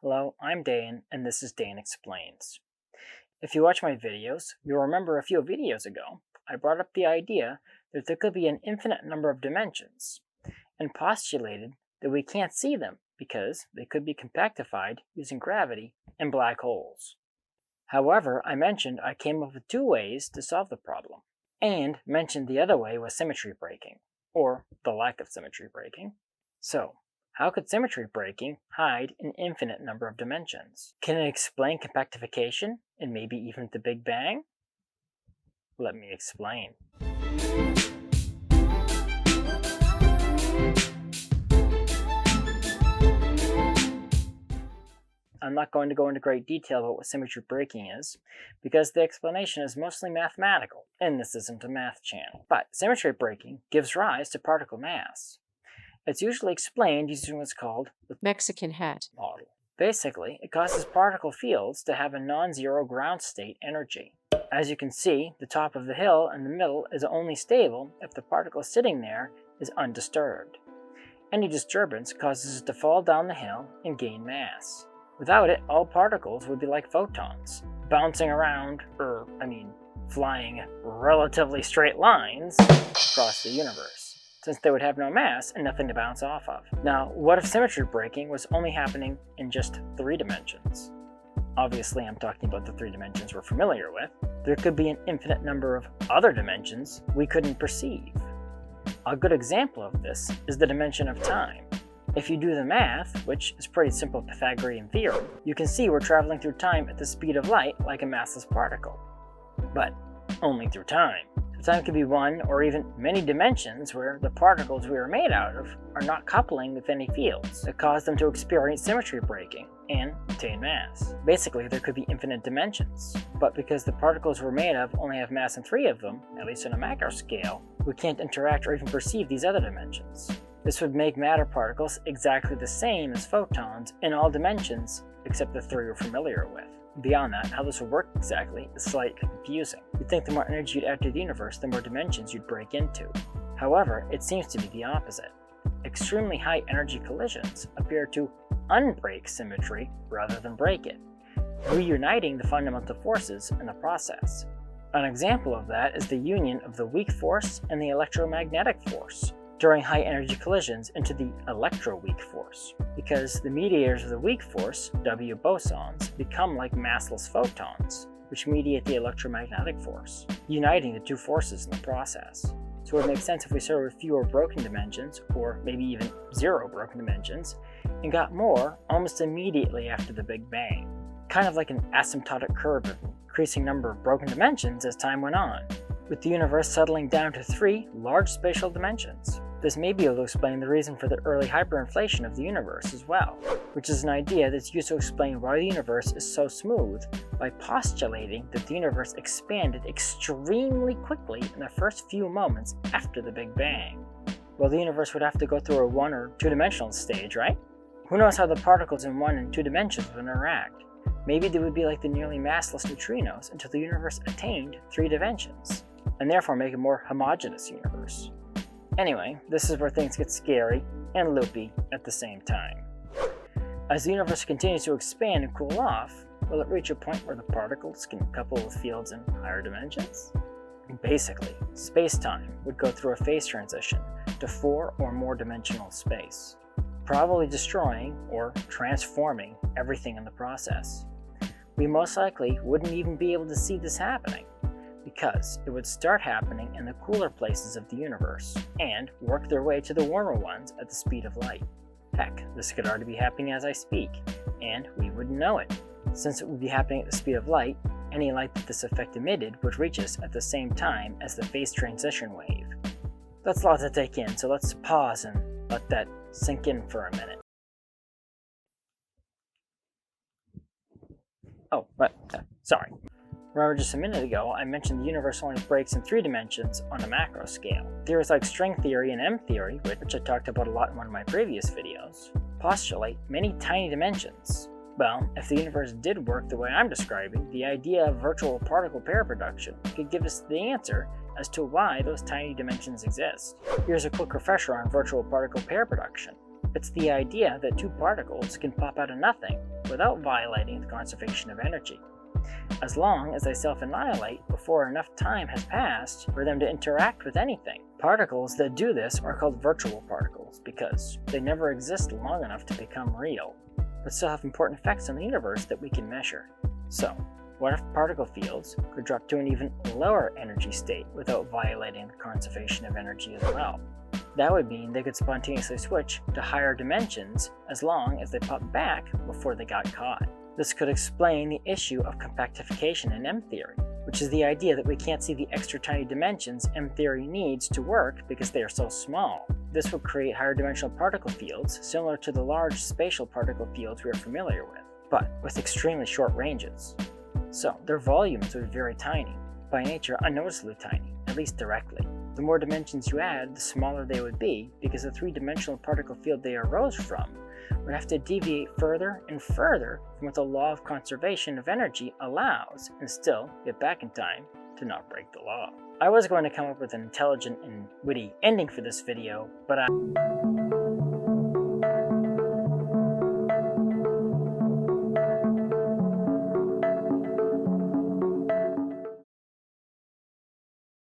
Hello, I'm Dan, and this is Dan Explains. If you watch my videos, you'll remember a few videos ago, I brought up the idea that there could be an infinite number of dimensions, and postulated that we can't see them because they could be compactified using gravity and black holes. However, I mentioned I came up with two ways to solve the problem, and mentioned the other way was symmetry breaking, or the lack of symmetry breaking. So, how could symmetry breaking hide an infinite number of dimensions? Can it explain compactification and maybe even the Big Bang? Let me explain. I'm not going to go into great detail about what symmetry breaking is, because the explanation is mostly mathematical, and this isn't a math channel. But symmetry breaking gives rise to particle mass. It's usually explained using what's called the Mexican hat model. Basically, it causes particle fields to have a non-zero ground state energy. As you can see, the top of the hill in the middle is only stable if the particle sitting there is undisturbed. Any disturbance causes it to fall down the hill and gain mass. Without it, all particles would be like photons, bouncing around, flying relatively straight lines across the universe, since they would have no mass and nothing to bounce off of. Now, what if symmetry breaking was only happening in just 3 dimensions? Obviously, I'm talking about the 3 dimensions we're familiar with. There could be an infinite number of other dimensions we couldn't perceive. A good example of this is the dimension of time. If you do the math, which is pretty simple Pythagorean theorem, you can see we're traveling through time at the speed of light like a massless particle. But only through time. Time could be one or even many dimensions where the particles we are made out of are not coupling with any fields that cause them to experience symmetry breaking and attain mass. Basically, there could be infinite dimensions, but because the particles we're made of only have mass in 3 of them, at least on a macro scale, we can't interact or even perceive these other dimensions. This would make matter particles exactly the same as photons in all dimensions except the 3 we're familiar with. Beyond that, how this would work exactly is slightly confusing. You'd think the more energy you'd add to the universe, the more dimensions you'd break into. However, it seems to be the opposite. Extremely high energy collisions appear to unbreak symmetry rather than break it, reuniting the fundamental forces in the process. An example of that is the union of the weak force and the electromagnetic force during high energy collisions into the electroweak force, because the mediators of the weak force, W bosons, become like massless photons, which mediate the electromagnetic force, uniting the 2 forces in the process. So it would make sense if we started with fewer broken dimensions, or maybe even 0 broken dimensions, and got more almost immediately after the Big Bang. Kind of like an asymptotic curve of increasing number of broken dimensions as time went on, with the universe settling down to 3 large spatial dimensions. This may be able to explain the reason for the early hyperinflation of the universe as well, which is an idea that's used to explain why the universe is so smooth by postulating that the universe expanded extremely quickly in the first few moments after the Big Bang. Well, the universe would have to go through a 1 or 2-dimensional stage, right? Who knows how the particles in 1 and 2 dimensions would interact? Maybe they would be like the nearly massless neutrinos until the universe attained 3 dimensions, and therefore make a more homogeneous universe. Anyway, this is where things get scary and loopy at the same time. As the universe continues to expand and cool off, will it reach a point where the particles can couple with fields in higher dimensions? Basically, space-time would go through a phase transition to 4 or more dimensional space, probably destroying or transforming everything in the process. We most likely wouldn't even be able to see this happening, because it would start happening in the cooler places of the universe and work their way to the warmer ones at the speed of light. Heck, this could already be happening as I speak, and we wouldn't know it. Since it would be happening at the speed of light, any light that this effect emitted would reach us at the same time as the phase transition wave. That's a lot to take in, so let's pause and let that sink in for a minute. Sorry. Remember just a minute ago, I mentioned the universe only breaks in 3 dimensions on a macro scale. Theories like string theory and M theory, which I talked about a lot in one of my previous videos, postulate many tiny dimensions. Well, if the universe did work the way I'm describing, the idea of virtual particle pair production could give us the answer as to why those tiny dimensions exist. Here's a quick refresher on virtual particle pair production. It's the idea that two particles can pop out of nothing without violating the conservation of energy, as long as they self-annihilate before enough time has passed for them to interact with anything. Particles that do this are called virtual particles because they never exist long enough to become real, but still have important effects on the universe that we can measure. So, what if particle fields could drop to an even lower energy state without violating the conservation of energy as well? That would mean they could spontaneously switch to higher dimensions as long as they popped back before they got caught. This could explain the issue of compactification in M-theory, which is the idea that we can't see the extra tiny dimensions M-theory needs to work because they are so small. This would create higher dimensional particle fields similar to the large spatial particle fields we are familiar with, but with extremely short ranges. So their volumes would be very tiny, by nature unnoticeably tiny, at least directly. The more dimensions you add, the smaller they would be, because the three-dimensional particle field they arose from would have to deviate further and further from what the law of conservation of energy allows, and still get back in time to not break the law. I was going to come up with an intelligent and witty ending for this video, but